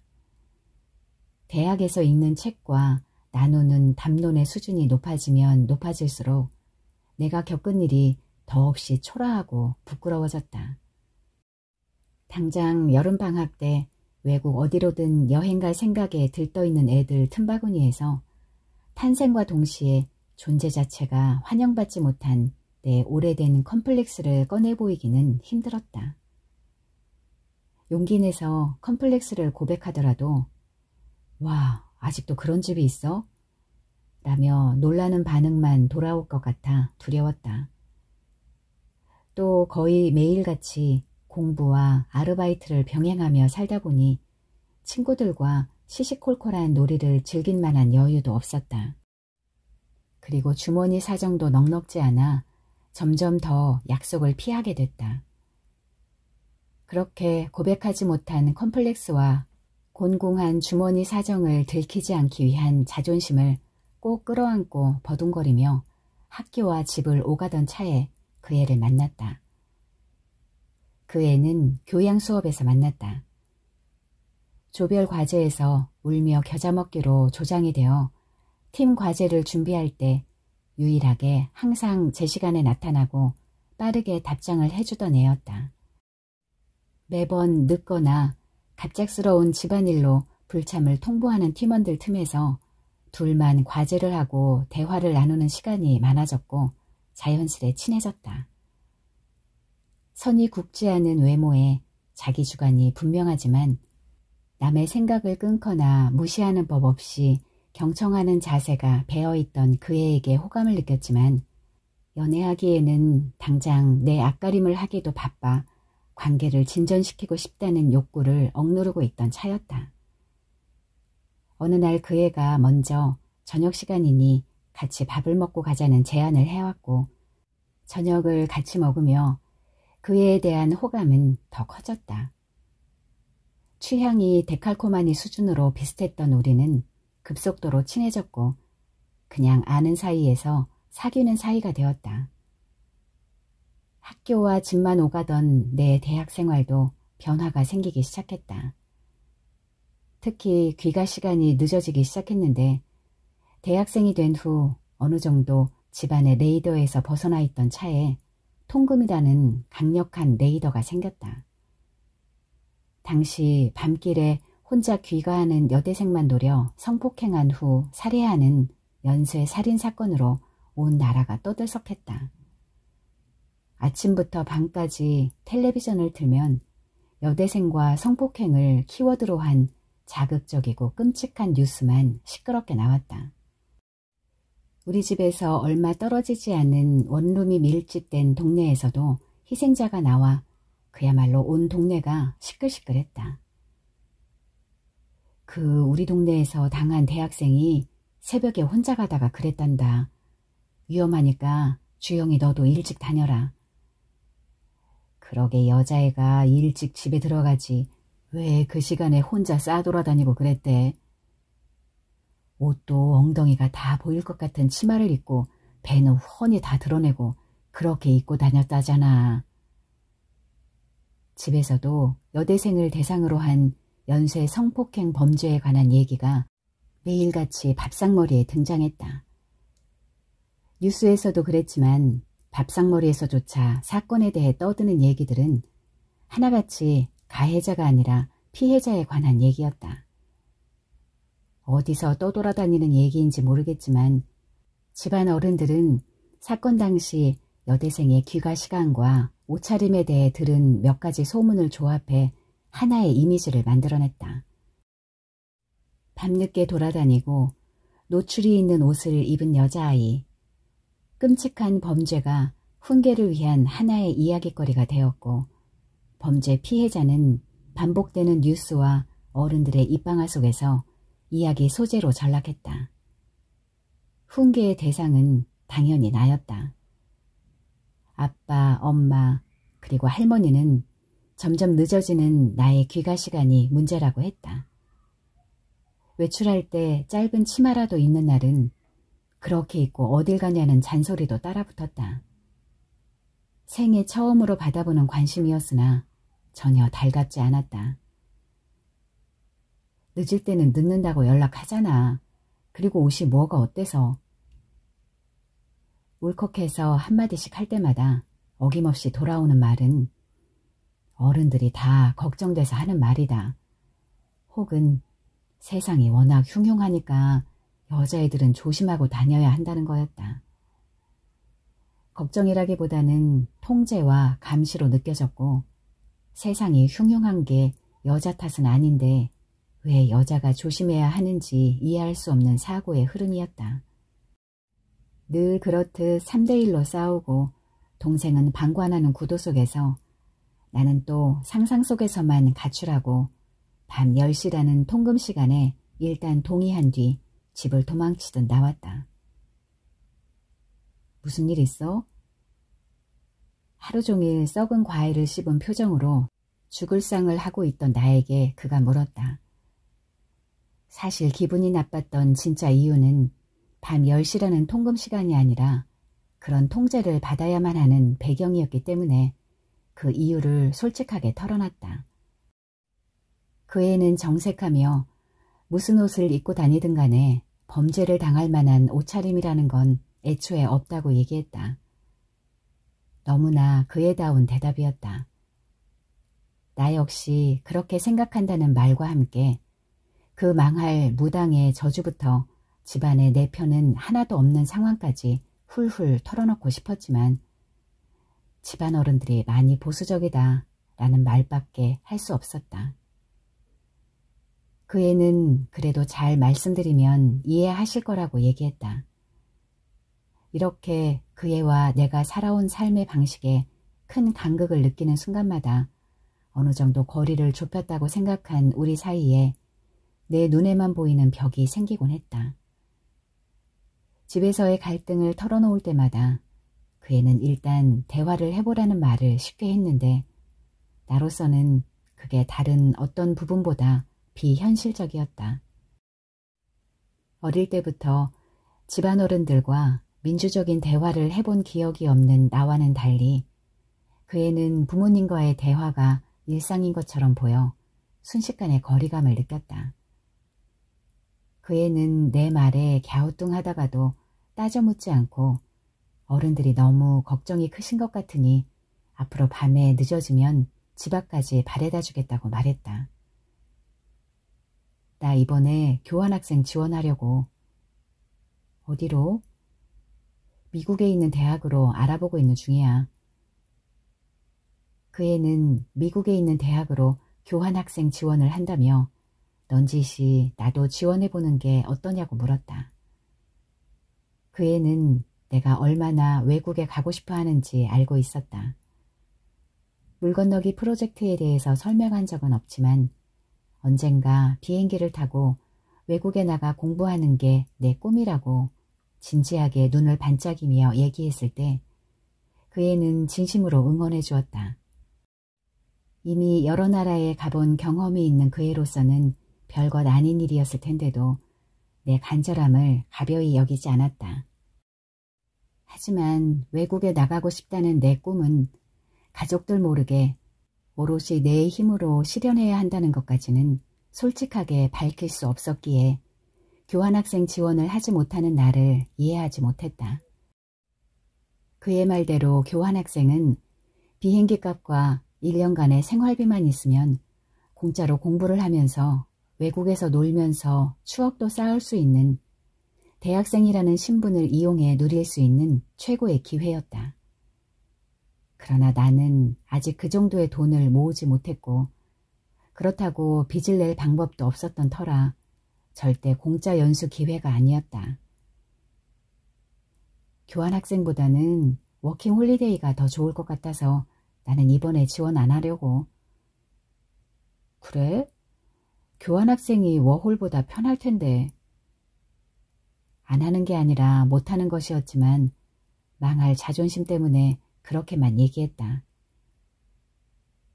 A: 대학에서 읽는 책과 나누는 담론의 수준이 높아지면 높아질수록 내가 겪은 일이 더없이 초라하고 부끄러워졌다. 당장 여름방학 때 외국 어디로든 여행 갈 생각에 들떠있는 애들 틈바구니에서 탄생과 동시에 존재 자체가 환영받지 못한 내 오래된 컴플렉스를 꺼내 보이기는 힘들었다. 용기 내서 컴플렉스를 고백하더라도 와, 아직도 그런 집이 있어? 라며 놀라는 반응만 돌아올 것 같아 두려웠다. 또 거의 매일같이 공부와 아르바이트를 병행하며 살다 보니 친구들과 시시콜콜한 놀이를 즐길 만한 여유도 없었다. 그리고 주머니 사정도 넉넉지 않아 점점 더 약속을 피하게 됐다. 그렇게 고백하지 못한 컴플렉스와 곤궁한 주머니 사정을 들키지 않기 위한 자존심을 꼭 끌어안고 버둥거리며 학교와 집을 오가던 차에 그 애를 만났다. 그 애는 교양 수업에서 만났다. 조별 과제에서 울며 겨자 먹기로 조장이 되어 팀 과제를 준비할 때 유일하게 항상 제 시간에 나타나고 빠르게 답장을 해주던 애였다. 매번 늦거나 갑작스러운 집안일로 불참을 통보하는 팀원들 틈에서 둘만 과제를 하고 대화를 나누는 시간이 많아졌고 자연스레 친해졌다. 선이 굽지 않은 외모에 자기 주관이 분명하지만 남의 생각을 끊거나 무시하는 법 없이 경청하는 자세가 배어있던 그 애에게 호감을 느꼈지만 연애하기에는 당장 내 앞가림을 하기도 바빠 관계를 진전시키고 싶다는 욕구를 억누르고 있던 차였다. 어느 날 그 애가 먼저 저녁 시간이니 같이 밥을 먹고 가자는 제안을 해왔고 저녁을 같이 먹으며 그 애에 대한 호감은 더 커졌다. 취향이 데칼코마니 수준으로 비슷했던 우리는 급속도로 친해졌고 그냥 아는 사이에서 사귀는 사이가 되었다. 학교와 집만 오가던 내 대학 생활도 변화가 생기기 시작했다. 특히 귀가 시간이 늦어지기 시작했는데 대학생이 된 후 어느 정도 집안의 레이더에서 벗어나 있던 차에 통금이라는 강력한 레이더가 생겼다. 당시 밤길에 혼자 귀가하는 여대생만 노려 성폭행한 후 살해하는 연쇄 살인사건으로 온 나라가 떠들썩했다. 아침부터 밤까지 텔레비전을 틀면 여대생과 성폭행을 키워드로 한 자극적이고 끔찍한 뉴스만 시끄럽게 나왔다. 우리 집에서 얼마 떨어지지 않은 원룸이 밀집된 동네에서도 희생자가 나와 그야말로 온 동네가 시끌시끌했다. 우리 동네에서 당한 대학생이 새벽에 혼자 가다가 그랬단다. 위험하니까 주영이 너도 일찍 다녀라. 그러게 여자애가 일찍 집에 들어가지 왜 그 시간에 혼자 싸돌아다니고 그랬대. 옷도 엉덩이가 다 보일 것 같은 치마를 입고 배는 훤히 다 드러내고 그렇게 입고 다녔다잖아. 집에서도 여대생을 대상으로 한 연쇄 성폭행 범죄에 관한 얘기가 매일같이 밥상머리에 등장했다. 뉴스에서도 그랬지만 밥상머리에서조차 사건에 대해 떠드는 얘기들은 하나같이 가해자가 아니라 피해자에 관한 얘기였다. 어디서 떠돌아다니는 얘기인지 모르겠지만 집안 어른들은 사건 당시 여대생의 귀가 시간과 옷차림에 대해 들은 몇 가지 소문을 조합해 하나의 이미지를 만들어냈다. 밤늦게 돌아다니고 노출이 있는 옷을 입은 여자아이. 끔찍한 범죄가 훈계를 위한 하나의 이야깃거리가 되었고 범죄 피해자는 반복되는 뉴스와 어른들의 입방아 속에서 이야기 소재로 전락했다. 훈계의 대상은 당연히 나였다. 아빠, 엄마, 그리고 할머니는 점점 늦어지는 나의 귀가 시간이 문제라고 했다. 외출할 때 짧은 치마라도 입는 날은 그렇게 입고 어딜 가냐는 잔소리도 따라붙었다. 생애 처음으로 받아보는 관심이었으나 전혀 달갑지 않았다. 늦을 때는 늦는다고 연락하잖아. 그리고 옷이 뭐가 어때서. 울컥해서 한마디씩 할 때마다 어김없이 돌아오는 말은 어른들이 다 걱정돼서 하는 말이다. 혹은 세상이 워낙 흉흉하니까 여자애들은 조심하고 다녀야 한다는 거였다. 걱정이라기보다는 통제와 감시로 느껴졌고 세상이 흉흉한 게 여자 탓은 아닌데 왜 여자가 조심해야 하는지 이해할 수 없는 사고의 흐름이었다. 늘 그렇듯 3대1로 싸우고 동생은 방관하는 구도 속에서 나는 또 상상 속에서만 가출하고 밤 10시라는 통금 시간에 일단 동의한 뒤 집을 도망치듯 나왔다. 무슨 일 있어? 하루 종일 썩은 과일을 씹은 표정으로 죽을 상을 하고 있던 나에게 그가 물었다. 사실 기분이 나빴던 진짜 이유는 밤 10시라는 통금 시간이 아니라 그런 통제를 받아야만 하는 배경이었기 때문에 그 이유를 솔직하게 털어놨다. 그 애는 정색하며 무슨 옷을 입고 다니든 간에 범죄를 당할 만한 옷차림이라는 건 애초에 없다고 얘기했다. 너무나 그애다운 대답이었다. 나 역시 그렇게 생각한다는 말과 함께 그 망할 무당의 저주부터 집안에 내 편은 하나도 없는 상황까지 훌훌 털어놓고 싶었지만 집안 어른들이 많이 보수적이다 라는 말밖에 할 수 없었다. 그 애는 그래도 잘 말씀드리면 이해하실 거라고 얘기했다. 이렇게 그 애와 내가 살아온 삶의 방식에 큰 간극을 느끼는 순간마다 어느 정도 거리를 좁혔다고 생각한 우리 사이에 내 눈에만 보이는 벽이 생기곤 했다. 집에서의 갈등을 털어놓을 때마다 그 애는 일단 대화를 해보라는 말을 쉽게 했는데 나로서는 그게 다른 어떤 부분보다 비현실적이었다. 어릴 때부터 집안 어른들과 민주적인 대화를 해본 기억이 없는 나와는 달리 그 애는 부모님과의 대화가 일상인 것처럼 보여 순식간에 거리감을 느꼈다. 그 애는 내 말에 갸우뚱하다가도 따져 묻지 않고 어른들이 너무 걱정이 크신 것 같으니 앞으로 밤에 늦어지면 집 앞까지 바래다 주겠다고 말했다. 나 이번에 교환학생 지원하려고. 어디로? 미국에 있는 대학으로 알아보고 있는 중이야. 그 애는 미국에 있는 대학으로 교환학생 지원을 한다며 넌지시 나도 지원해보는 게 어떠냐고 물었다. 그 애는 내가 얼마나 외국에 가고 싶어 하는지 알고 있었다. 물 건너기 프로젝트에 대해서 설명한 적은 없지만 언젠가 비행기를 타고 외국에 나가 공부하는 게 내 꿈이라고 진지하게 눈을 반짝이며 얘기했을 때 그 애는 진심으로 응원해 주었다. 이미 여러 나라에 가본 경험이 있는 그 애로서는 별것 아닌 일이었을 텐데도 내 간절함을 가벼이 여기지 않았다. 하지만 외국에 나가고 싶다는 내 꿈은 가족들 모르게 오롯이 내 힘으로 실현해야 한다는 것까지는 솔직하게 밝힐 수 없었기에 교환학생 지원을 하지 못하는 나를 이해하지 못했다. 그의 말대로 교환학생은 비행기 값과 1년간의 생활비만 있으면 공짜로 공부를 하면서 외국에서 놀면서 추억도 쌓을 수 있는 대학생이라는 신분을 이용해 누릴 수 있는 최고의 기회였다. 그러나 나는 아직 그 정도의 돈을 모으지 못했고 그렇다고 빚을 낼 방법도 없었던 터라 절대 공짜 연수 기회가 아니었다. 교환학생보다는 워킹 홀리데이가 더 좋을 것 같아서 나는 이번에 지원 안 하려고. 그래? 교환학생이 워홀보다 편할 텐데. 안 하는 게 아니라 못하는 것이었지만 망할 자존심 때문에 그렇게만 얘기했다.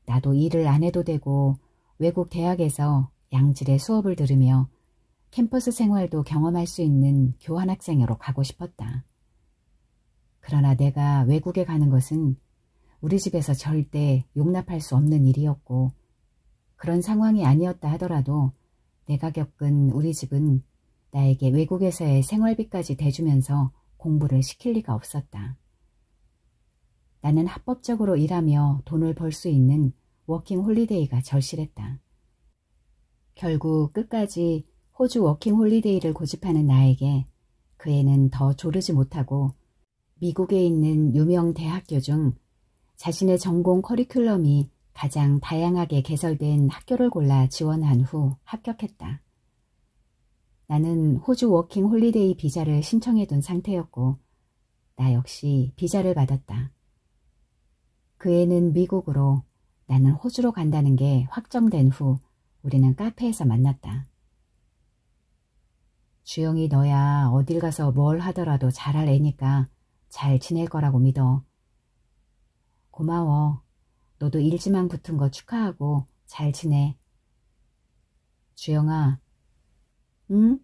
A: 나도 일을 안 해도 되고 외국 대학에서 양질의 수업을 들으며 캠퍼스 생활도 경험할 수 있는 교환학생으로 가고 싶었다. 그러나 내가 외국에 가는 것은 우리 집에서 절대 용납할 수 없는 일이었고 그런 상황이 아니었다 하더라도 내가 겪은 우리 집은 나에게 외국에서의 생활비까지 대주면서 공부를 시킬 리가 없었다. 나는 합법적으로 일하며 돈을 벌 수 있는 워킹 홀리데이가 절실했다. 결국 끝까지 호주 워킹 홀리데이를 고집하는 나에게 그 애는 더 조르지 못하고 미국에 있는 유명 대학교 중 자신의 전공 커리큘럼이 가장 다양하게 개설된 학교를 골라 지원한 후 합격했다. 나는 호주 워킹 홀리데이 비자를 신청해둔 상태였고 나 역시 비자를 받았다. 그 애는 미국으로 나는 호주로 간다는 게 확정된 후 우리는 카페에서 만났다. 주영이 너야 어딜 가서 뭘 하더라도 잘할 애니까 잘 지낼 거라고 믿어. 고마워. 너도 일지망 붙은 거 축하하고 잘 지내. 주영아. 응?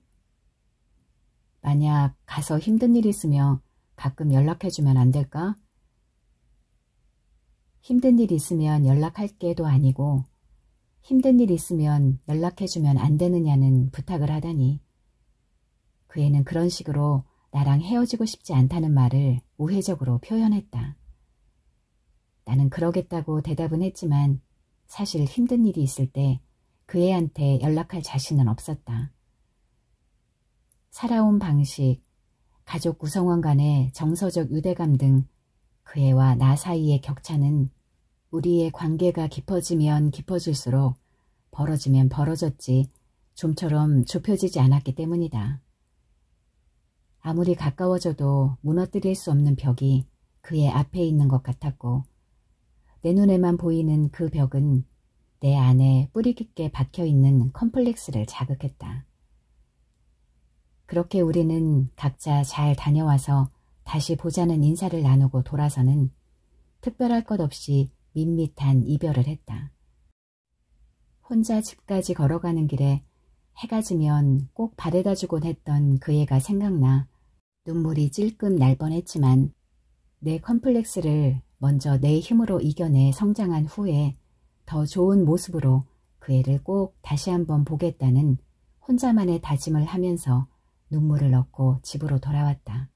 A: 만약 가서 힘든 일 있으면 가끔 연락해주면 안 될까? 힘든 일 있으면 연락할게도 아니고 힘든 일 있으면 연락해주면 안 되느냐는 부탁을 하다니. 그 애는 그런 식으로 나랑 헤어지고 싶지 않다는 말을 우회적으로 표현했다. 나는 그러겠다고 대답은 했지만 사실 힘든 일이 있을 때 그 애한테 연락할 자신은 없었다. 살아온 방식, 가족 구성원 간의 정서적 유대감 등 그 애와 나 사이의 격차는 우리의 관계가 깊어지면 깊어질수록 벌어지면 벌어졌지 좀처럼 좁혀지지 않았기 때문이다. 아무리 가까워져도 무너뜨릴 수 없는 벽이 그의 앞에 있는 것 같았고 내 눈에만 보이는 그 벽은 내 안에 뿌리 깊게 박혀있는 컴플렉스를 자극했다. 그렇게 우리는 각자 잘 다녀와서 다시 보자는 인사를 나누고 돌아서는 특별할 것 없이 밋밋한 이별을 했다. 혼자 집까지 걸어가는 길에 해가 지면 꼭 바래다 주곤 했던 그 애가 생각나 눈물이 찔끔 날 뻔했지만 내 컴플렉스를 먼저 내 힘으로 이겨내 성장한 후에 더 좋은 모습으로 그 애를 꼭 다시 한번 보겠다는 혼자만의 다짐을 하면서 눈물을 넣고 집으로 돌아왔다.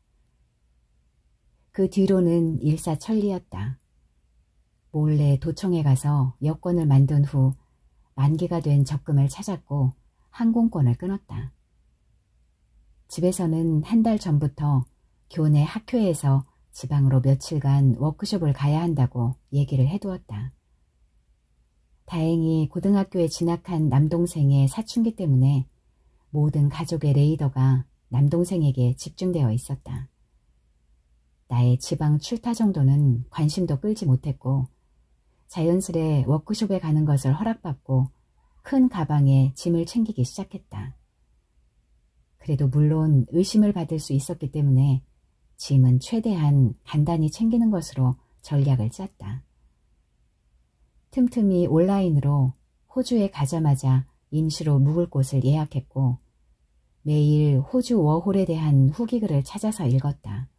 A: 그 뒤로는 일사천리였다. 몰래 도청에 가서 여권을 만든 후 만기가 된 적금을 찾았고 항공권을 끊었다. 집에서는 한 달 전부터 교내 학교에서 지방으로 며칠간 워크숍을 가야 한다고 얘기를 해두었다. 다행히 고등학교에 진학한 남동생의 사춘기 때문에 모든 가족의 레이더가 남동생에게 집중되어 있었다. 나의 지방 출타 정도는 관심도 끌지 못했고 자연스레 워크숍에 가는 것을 허락받고 큰 가방에 짐을 챙기기 시작했다. 그래도 물론 의심을 받을 수 있었기 때문에 짐은 최대한 간단히 챙기는 것으로 전략을 짰다. 틈틈이 온라인으로 호주에 가자마자 임시로 묵을 곳을 예약했고 매일 호주 워홀에 대한 후기글을 찾아서 읽었다.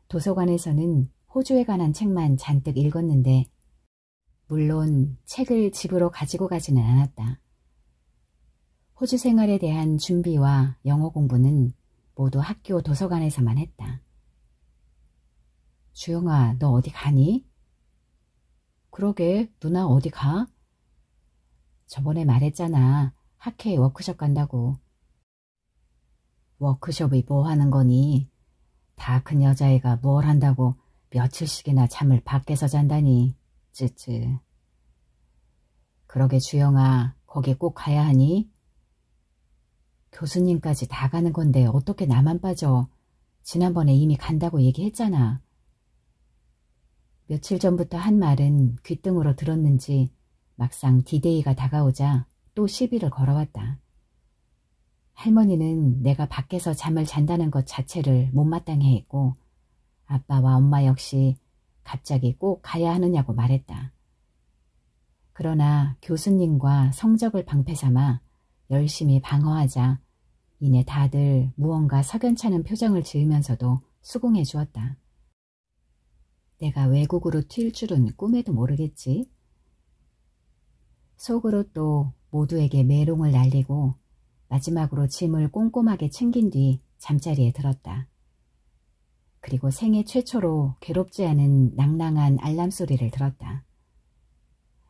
A: 도서관에서는 호주에 관한 책만 잔뜩 읽었는데 물론 책을 집으로 가지고 가지는 않았다. 호주 생활에 대한 준비와 영어 공부는 모두 학교 도서관에서만 했다. 주영아, 너 어디 가니? 그러게, 누나 어디 가? 저번에 말했잖아. 학회에 워크숍 간다고. 워크숍이 뭐 하는 거니? 다 큰 여자애가 뭘 한다고 며칠씩이나 잠을 밖에서 잔다니. 쯔쯔. 그러게 주영아, 거기 꼭 가야 하니? 교수님까지 다 가는 건데 어떻게 나만 빠져? 지난번에 이미 간다고 얘기했잖아. 며칠 전부터 한 말은 귓등으로 들었는지 막상 디데이가 다가오자 또 시비를 걸어왔다. 할머니는 내가 밖에서 잠을 잔다는 것 자체를 못마땅해 했고 아빠와 엄마 역시 갑자기 꼭 가야 하느냐고 말했다. 그러나 교수님과 성적을 방패삼아 열심히 방어하자 이내 다들 무언가 석연찮은 표정을 지으면서도 수긍해 주었다. 내가 외국으로 튈 줄은 꿈에도 모르겠지. 속으로 또 모두에게 메롱을 날리고 마지막으로 짐을 꼼꼼하게 챙긴 뒤 잠자리에 들었다. 그리고 생애 최초로 괴롭지 않은 낭낭한 알람 소리를 들었다.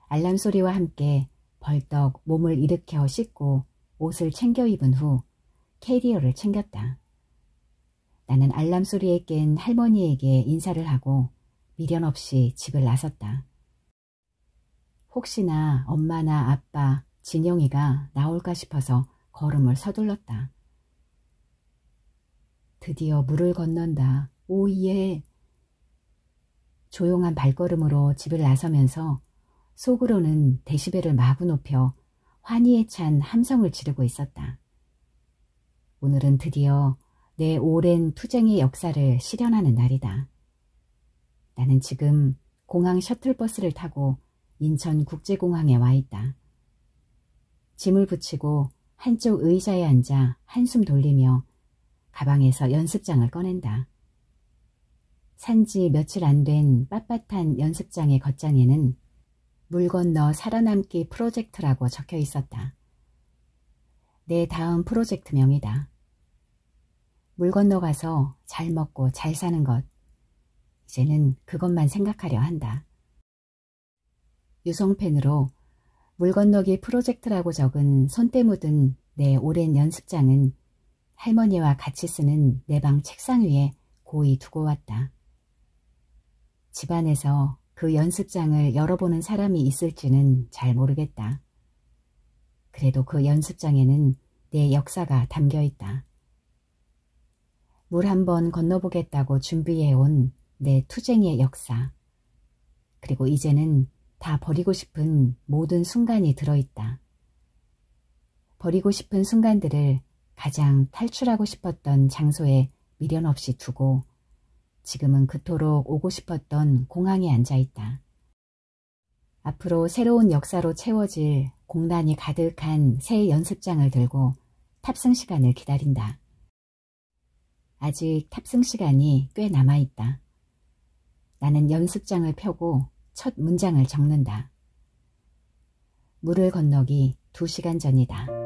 A: 알람 소리와 함께 벌떡 몸을 일으켜 씻고 옷을 챙겨 입은 후 캐리어를 챙겼다. 나는 알람 소리에 깬 할머니에게 인사를 하고 미련 없이 집을 나섰다. 혹시나 엄마나 아빠, 진영이가 나올까 싶어서 걸음을 서둘렀다. 드디어 물을 건넌다. 오예. 조용한 발걸음으로 집을 나서면서 속으로는 데시벨을 마구 높여 환희에 찬 함성을 지르고 있었다. 오늘은 드디어 내 오랜 투쟁의 역사를 실현하는 날이다. 나는 지금 공항 셔틀버스를 타고 인천국제공항에 와 있다. 짐을 붙이고 한쪽 의자에 앉아 한숨 돌리며 가방에서 연습장을 꺼낸다. 산지 며칠 안 된 빳빳한 연습장의 겉장에는 물 건너 살아남기 프로젝트라고 적혀 있었다. 내 다음 프로젝트명이다. 물 건너가서 잘 먹고 잘 사는 것. 이제는 그것만 생각하려 한다. 유성펜으로 물 건너기 프로젝트라고 적은 손때 묻은 내 오랜 연습장은 할머니와 같이 쓰는 내 방 책상 위에 고이 두고 왔다. 집안에서 그 연습장을 열어보는 사람이 있을지는 잘 모르겠다. 그래도 그 연습장에는 내 역사가 담겨 있다. 물 한 번 건너보겠다고 준비해온 내 투쟁의 역사. 그리고 이제는 다 버리고 싶은 모든 순간이 들어있다. 버리고 싶은 순간들을 가장 탈출하고 싶었던 장소에 미련 없이 두고 지금은 그토록 오고 싶었던 공항에 앉아있다. 앞으로 새로운 역사로 채워질 공란이 가득한 새 연습장을 들고 탑승 시간을 기다린다. 아직 탑승 시간이 꽤 남아있다. 나는 연습장을 펴고 첫 문장을 적는다. 물을 건너기 2시간 전이다.